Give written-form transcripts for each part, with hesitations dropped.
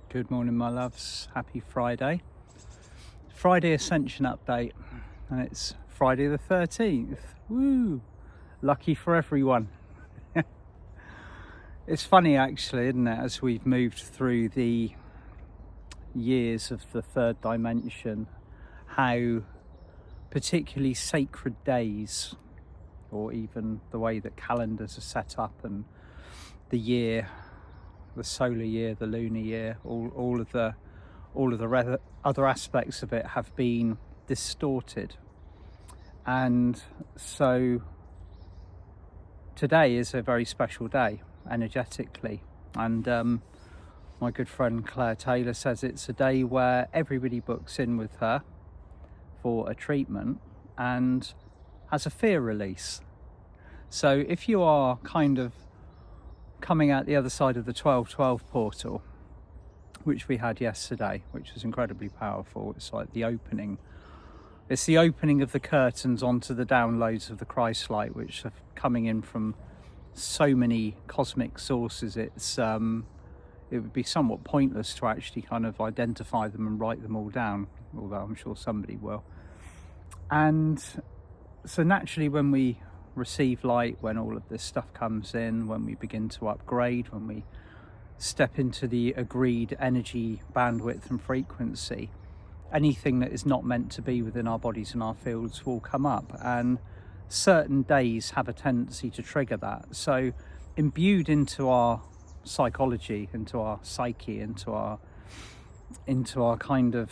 Good morning, my loves. Happy Friday. Friday Ascension update, and it's Friday the 13th. Woo! Lucky for everyone. It's funny actually, isn't it, as we've moved through the years of the third dimension, how particularly sacred days, or even the way that calendars are set up and the year, the solar year, the lunar year, all of the other aspects of it have been distorted. And so today is a very special day energetically, and my good friend Claire Taylor says it's a day where everybody books in with her for a treatment and has a fear release. So if you are kind of coming out the other side of the 1212 portal, which we had yesterday, which was incredibly powerful, it's like the opening. It's the opening of the curtains onto the downloads of the Christ light, which are coming in from so many cosmic sources. It would be somewhat pointless to actually kind of identify them and write them all down, although I'm sure somebody will. And so naturally, when we receive light, when all of this stuff comes in, when we begin to upgrade, when we step into the agreed energy bandwidth and frequency, anything that is not meant to be within our bodies and our fields will come up, and certain days have a tendency to trigger that. So imbued into our psychology, into our psyche, into our kind of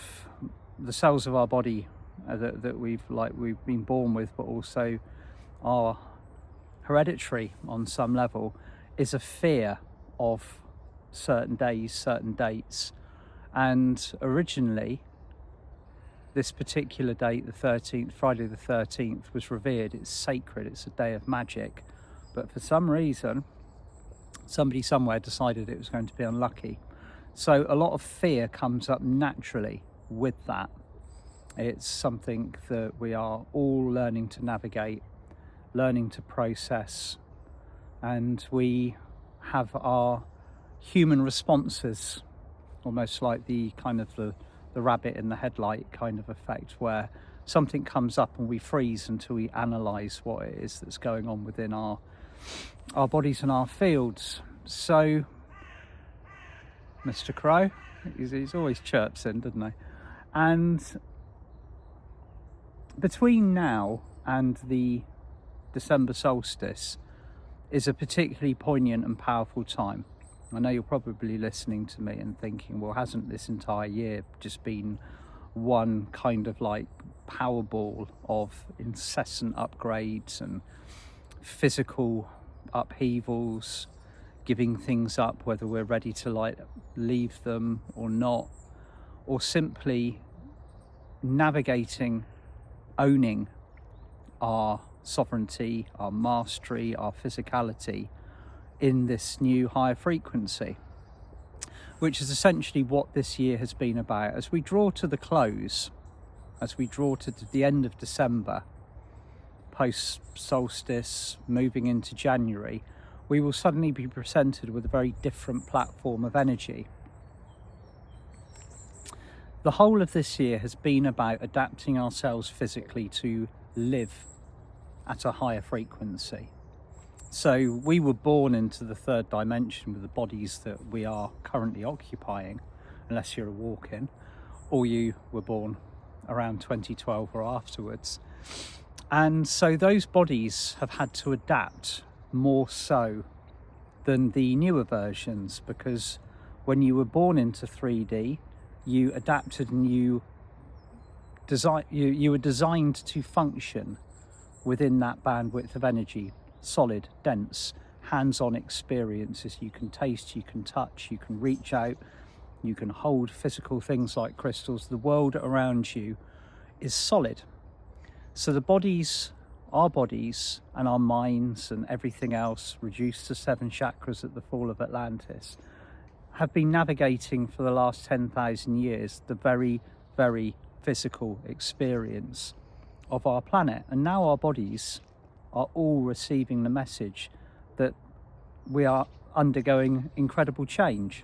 the cells of our body that we've been born with, but also are hereditary on some level, is a fear of certain days, certain dates. And originally this particular date, the 13th, Friday the 13th, was revered. It's sacred, it's a day of magic, but for some reason somebody somewhere decided it was going to be unlucky. So a lot of fear comes up naturally with that. It's something that we are all learning to navigate, learning to process, and we have our human responses, almost like the kind of the rabbit in the headlight kind of effect, where something comes up and we freeze until we analyze what it is that's going on within our bodies and our fields. So Mr. Crow, he's always chirps in, doesn't he? And between now and the December Solstice is a particularly poignant and powerful time. I know you're probably listening to me and thinking, well, hasn't this entire year just been one kind of like Powerball of incessant upgrades and physical upheavals, giving things up, whether we're ready to like leave them or not, or simply navigating, owning our sovereignty, our mastery, our physicality in this new higher frequency, which is essentially what this year has been about. As we draw to the close, as we draw to the end of December, post solstice, moving into January, we will suddenly be presented with a very different platform of energy. The whole of this year has been about adapting ourselves physically to live at a higher frequency. So we were born into the third dimension with the bodies that we are currently occupying, unless you're a walk-in, or you were born around 2012 or afterwards. And so those bodies have had to adapt more so than the newer versions, because when you were born into 3D, you adapted and you were designed to function within that bandwidth of energy. Solid, dense, hands-on experiences. You can taste, you can touch, you can reach out, you can hold physical things like crystals. The world around you is solid. So the bodies, our bodies and our minds and everything else, reduced to 7 chakras at the fall of Atlantis, have been navigating for the last 10,000 years the very, very physical experience of our planet. And now our bodies are all receiving the message that we are undergoing incredible change.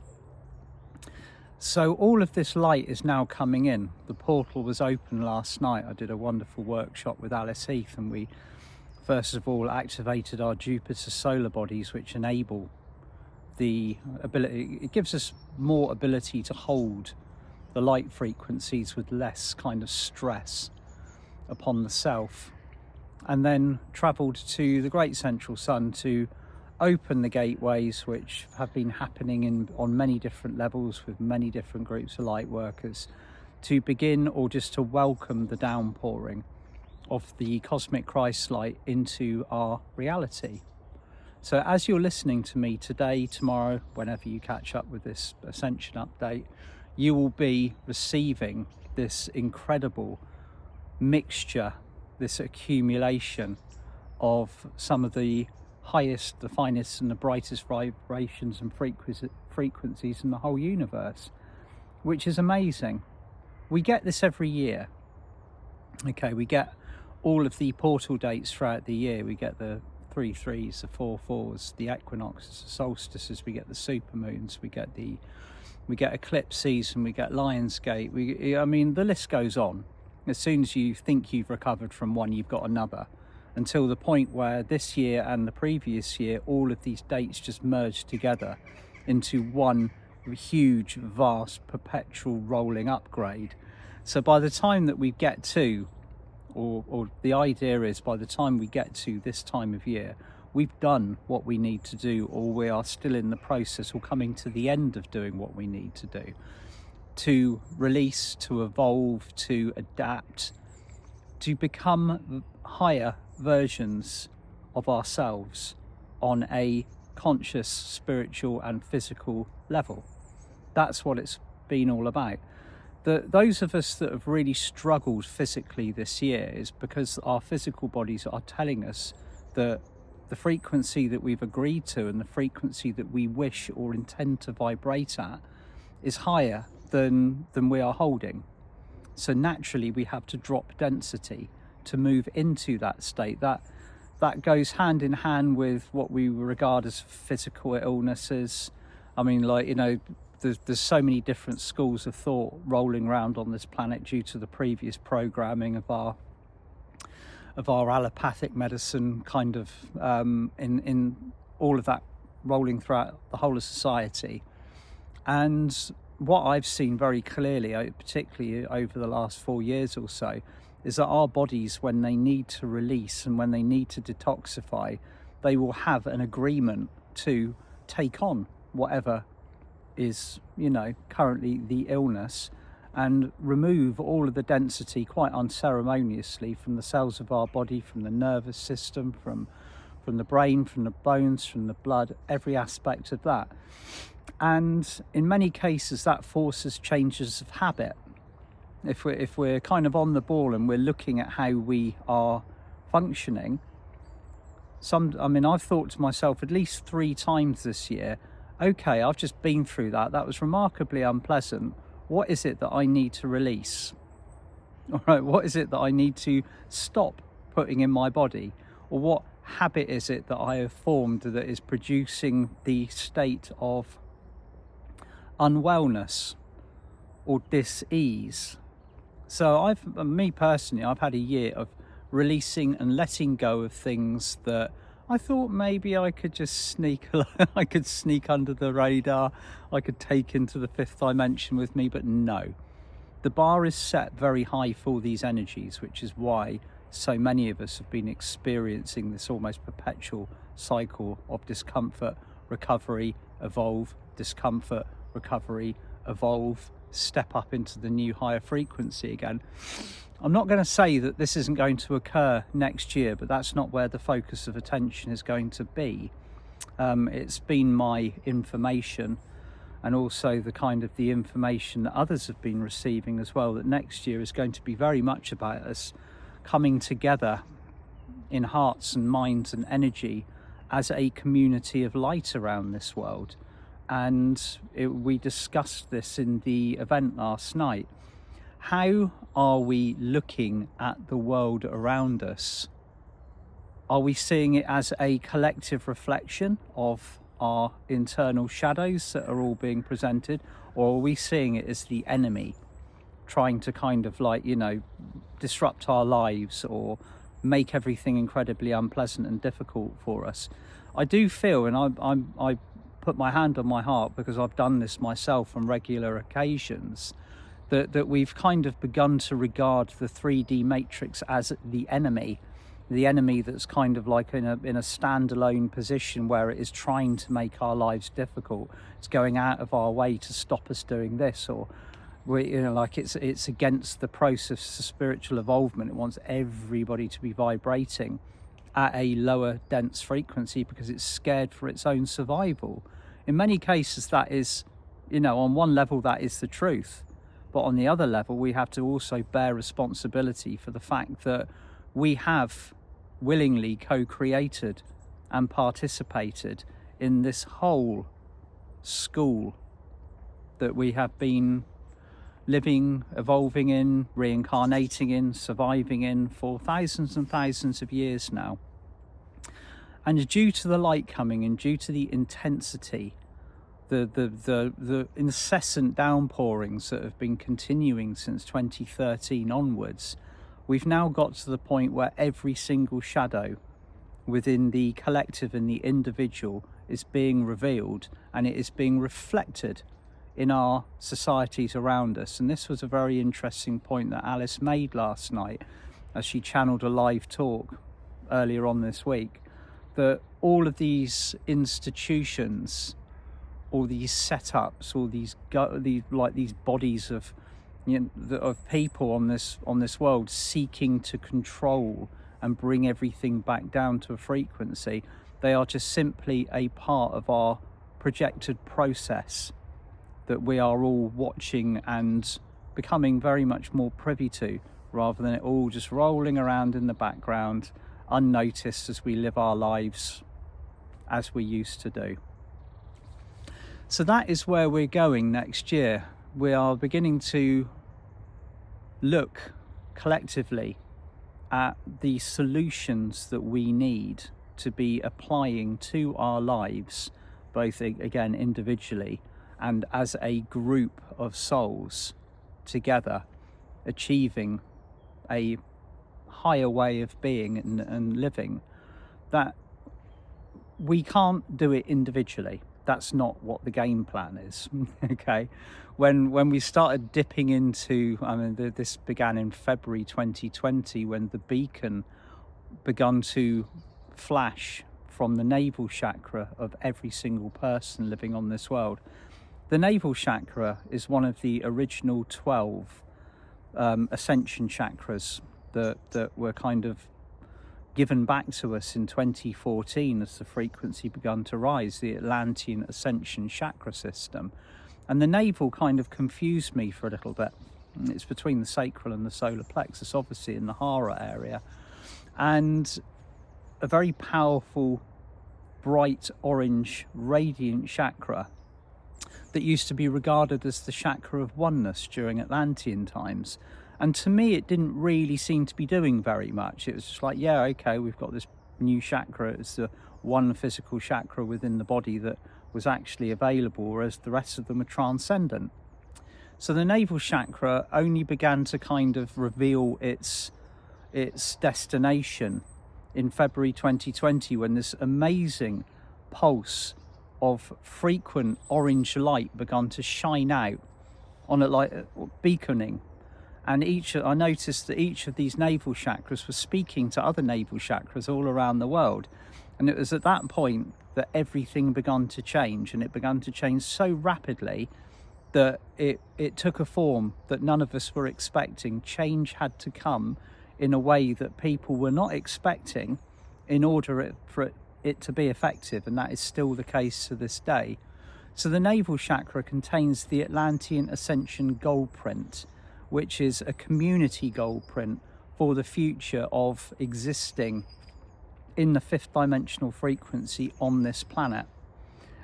So all of this light is now coming in. The portal was open last night. I did a wonderful workshop with Alice Heath, and we first of all activated our Jupiter solar bodies, which enable the ability, it gives us more ability to hold the light frequencies with less kind of stress upon the self, and then travelled to the great central sun to open the gateways, which have been happening on many different levels with many different groups of light workers, to begin or just to welcome the downpouring of the cosmic Christ light into our reality. So as you're listening to me today, tomorrow, whenever you catch up with this Ascension update, you will be receiving this incredible mixture, this accumulation of some of the highest, the finest and the brightest vibrations and frequencies in the whole universe, which is amazing. We get this every year. Okay, we get all of the portal dates throughout the year. We get the 3/3s, the 4/4s, the equinoxes, the solstices, we get the supermoons, we get eclipse season, we get Lionsgate, I mean the list goes on. As soon as you think you've recovered from one, you've got another, until the point where this year and the previous year, all of these dates just merge together into one huge, vast, perpetual rolling upgrade. So by the time that we get to, or the idea is by the time we get to this time of year, we've done what we need to do, or we are still in the process or coming to the end of doing what we need to do, to release, to evolve, to adapt, to become higher versions of ourselves on a conscious, spiritual and physical level. That's what it's been all about. Those of us that have really struggled physically this year is because our physical bodies are telling us that the frequency that we've agreed to and the frequency that we wish or intend to vibrate at is higher than we are holding. So naturally we have to drop density to move into that state. That goes hand in hand with what we regard as physical illnesses. I mean, like, you know, there's so many different schools of thought rolling around on this planet due to the previous programming of our allopathic medicine, kind of in all of that rolling throughout the whole of society. And what I've seen very clearly, particularly over the last 4 years or so, is that our bodies, when they need to release and when they need to detoxify, they will have an agreement to take on whatever is, you know, currently the illness, and remove all of the density quite unceremoniously from the cells of our body, from the nervous system, from the brain, from the bones, from the blood, every aspect of that. And in many cases that forces changes of habit. If we're kind of on the ball and we're looking at how we are functioning, I've thought to myself at least 3 times this year, okay, I've just been through that was remarkably unpleasant. What is it that I need to release? All right, what is it that I need to stop putting in my body? Or what habit is it that I have formed that is producing the state of unwellness or dis-ease? So me personally, I've had a year of releasing and letting go of things that I thought maybe I could just sneak under the radar, I could take into the 5th dimension with me, but no. The bar is set very high for these energies, which is why so many of us have been experiencing this almost perpetual cycle of discomfort, recovery, evolve, discomfort, recovery, evolve, step up into the new higher frequency again. I'm not going to say that this isn't going to occur next year, but that's not where the focus of attention is going to be. It's been my information, and also the information that others have been receiving as well, that next year is going to be very much about us coming together in hearts and minds and energy as a community of light around this world. And we discussed this in the event last night. How are we looking at the world around us? Are we seeing it as a collective reflection of our internal shadows that are all being presented, or are we seeing it as the enemy trying to kind of like, you know, disrupt our lives or make everything incredibly unpleasant and difficult for us? I do feel, and I put my hand on my heart because I've done this myself on regular occasions, that we've kind of begun to regard the 3D matrix as the enemy that's kind of like in a standalone position where it is trying to make our lives difficult. It's going out of our way to stop us doing this, or we, you know, like it's against the process of spiritual evolvement. It wants everybody to be vibrating at a lower dense frequency because it's scared for its own survival. In many cases, that is, you know, on one level that is the truth, but on the other level we have to also bear responsibility for the fact that we have willingly co-created and participated in this whole school that we have been living, evolving in, reincarnating in, surviving in for thousands and thousands of years now. And due to the light coming and due to the intensity, the incessant downpourings that have been continuing since 2013 onwards, we've now got to the point where every single shadow within the collective and the individual is being revealed, and it is being reflected in our societies around us. And this was a very interesting point that Alice made last night as she channeled a live talk earlier on this week, that all of these institutions, all these setups, all these bodies of, you know, of people on this world seeking to control and bring everything back down to a frequency, they are just simply a part of our projected process that we are all watching and becoming very much more privy to, rather than it all just rolling around in the background unnoticed as we live our lives as we used to do. So that is where we're going next year. We are beginning to look collectively at the solutions that we need to be applying to our lives, both again individually and as a group of souls together, achieving a higher way of being and living, that we can't do it individually. That's not what the game plan is. Okay, when we started dipping into, I mean, this began in February 2020 when the beacon begun to flash from the naval chakra of every single person living on this world. The naval chakra is one of the original 12 Ascension chakras that were kind of given back to us in 2014 as the frequency began to rise, the Atlantean Ascension chakra system. And the navel kind of confused me for a little bit. It's between the sacral and the solar plexus, obviously in the hara area, and a very powerful bright orange radiant chakra that used to be regarded as the chakra of oneness during Atlantean times. And to me, it didn't really seem to be doing very much. It was just like, yeah, okay, we've got this new chakra. It's the one physical chakra within the body that was actually available, whereas the rest of them are transcendent. So the navel chakra only began to kind of reveal its destination in February 2020, when this amazing pulse of frequent orange light began to shine out on it, like beaconing. And I noticed that each of these navel chakras was speaking to other navel chakras all around the world. And it was at that point that everything began to change, and it began to change so rapidly that it took a form that none of us were expecting. Change had to come in a way that people were not expecting in order for it to be effective, and that is still the case to this day. So the navel chakra contains the Atlantean Ascension gold print, which is a community gold print for the future of existing in the fifth dimensional frequency on this planet.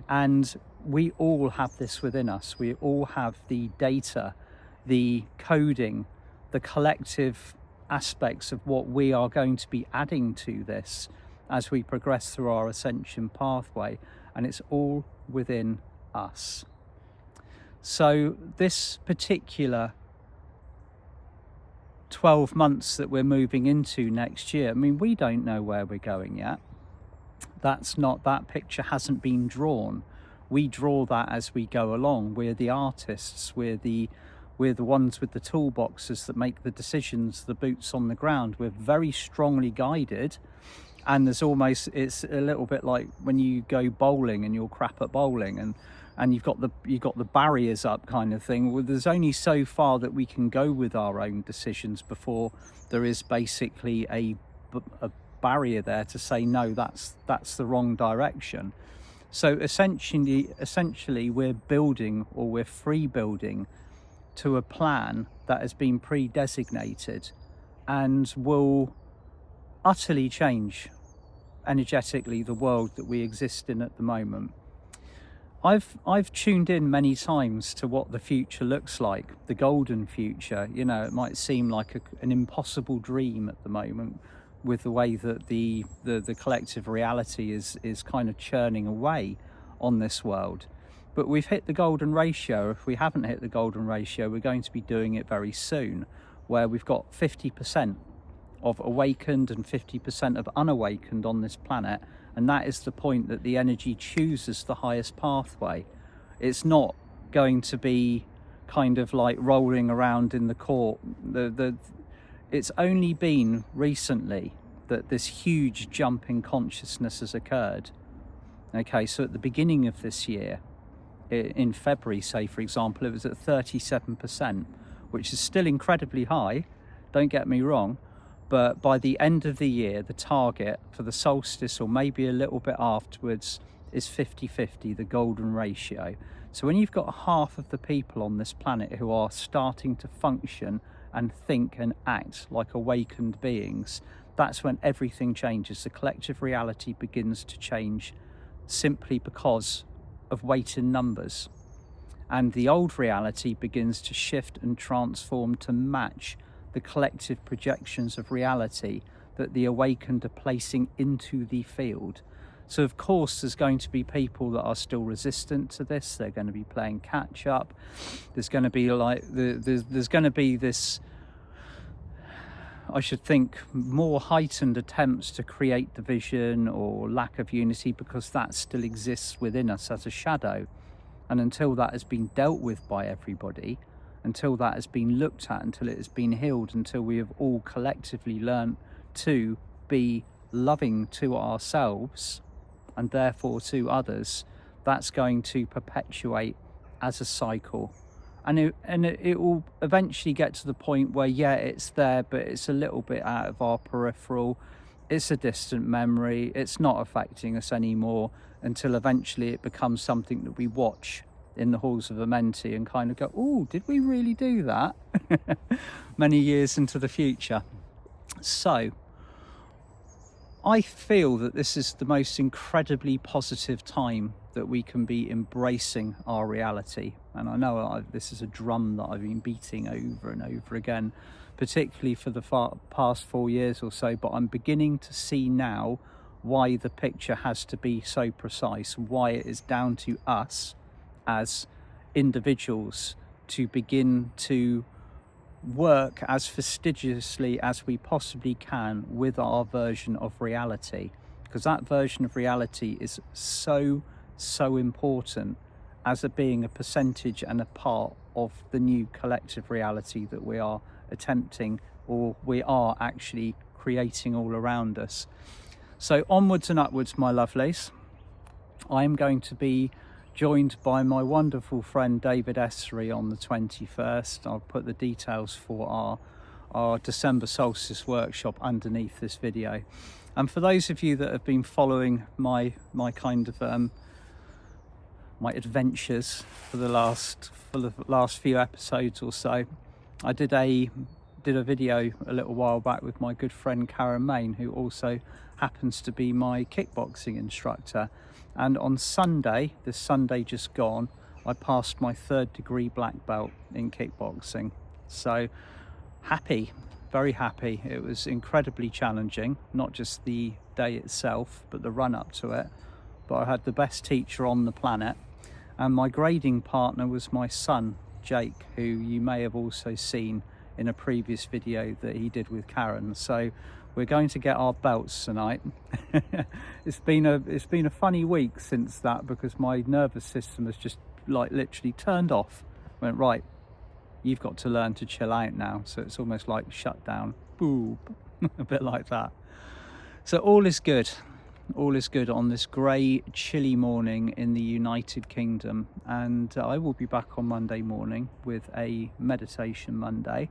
And we all have this within us. We all have the data, the coding, the collective aspects of what we are going to be adding to this as we progress through our ascension pathway. and it's all within us. So this particular 12 months that we're moving into next year, I mean, we don't know where we're going yet. That picture hasn't been drawn. We draw that as we go along. We're the artists, we're the ones with the toolboxes that make the decisions, the boots on the ground. We're very strongly guided, and it's a little bit like when you go bowling and you're crap at bowling, and you've got the barriers up kind of thing. Well, there's only so far that we can go with our own decisions before there is basically a barrier there to say no, that's the wrong direction. So essentially we're building, or we're free building, to a plan that has been pre-designated and will utterly change energetically the world that we exist in at the moment. I've tuned in many times to what the future looks like, the golden future. You know, it might seem like an impossible dream at the moment, with the way that the collective reality is kind of churning away on this world. But we've hit the golden ratio. If we haven't hit the golden ratio, we're going to be doing it very soon, where we've got 50% of awakened and 50% of unawakened on this planet. And that is the point that the energy chooses the highest pathway. It's not going to be kind of like rolling around in the court. It's only been recently that this huge jump in consciousness has occurred. Okay, so at the beginning of this year, in February, say, for example, it was at 37%, which is still incredibly high, don't get me wrong. But by the end of the year, the target for the solstice, or maybe a little bit afterwards, is 50-50, the golden ratio. So when you've got half of the people on this planet who are starting to function and think and act like awakened beings, that's when everything changes. The collective reality begins to change simply because of weight in numbers. And the old reality begins to shift and transform to match the collective projections of reality that the awakened are placing into the field. So of course there's going to be people that are still resistant to this. They're going to be playing catch up. There's going to be there's going to be this, I should think, more heightened attempts to create division or lack of unity, because that still exists within us as a shadow. And until that has been dealt with by everybody, until that has been looked at, until it has been healed, until we have all collectively learned to be loving to ourselves and therefore to others, that's going to perpetuate as a cycle. And it will eventually get to the point where, yeah, it's there, but it's a little bit out of our peripheral. It's a distant memory. It's not affecting us anymore, until eventually it becomes something that we watch in the halls of Amenti and kind of go, oh, did we really do that? Many years into the future. So I feel that this is the most incredibly positive time that we can be embracing our reality. And I know this is a drum that I've been beating over and over again, particularly for the past 4 years or so, but I'm beginning to see now why the picture has to be so precise, why it is down to us as individuals to begin to work as fastidiously as we possibly can with our version of reality, because that version of reality is so important as being a percentage and a part of the new collective reality that we are attempting, or we are actually creating all around us. So onwards and upwards, my lovelies. I am going to be joined by my wonderful friend David Essery on the 21st. I'll put the details for our December Solstice workshop underneath this video. And for those of you that have been following my kind of my adventures for the last few episodes or so, I did a video a little while back with my good friend Karen Main, who also happens to be my kickboxing instructor. And on Sunday, this Sunday just gone, I passed my 3rd degree black belt in kickboxing. So happy, very happy. It was incredibly challenging, not just the day itself, but the run up to it. but I had the best teacher on the planet, and my grading partner was my son, Jake, who you may have also seen in a previous video that he did with Karen. So we're going to get our belts tonight. It's been a funny week since that, because my nervous system has just like literally turned off. Went, right, you've got to learn to chill out now. So it's almost like shut down, boop, a bit like that. So all is good on this grey, chilly morning in the United Kingdom, and I will be back on Monday morning with a meditation Monday.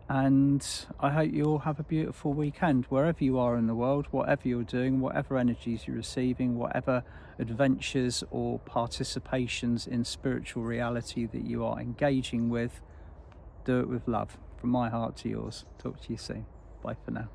And I hope you all have a beautiful weekend wherever you are in the world, whatever you're doing, whatever energies you're receiving, whatever adventures or participations in spiritual reality that you are engaging with. Do it with love. From my heart to yours. Talk to you soon. Bye for now.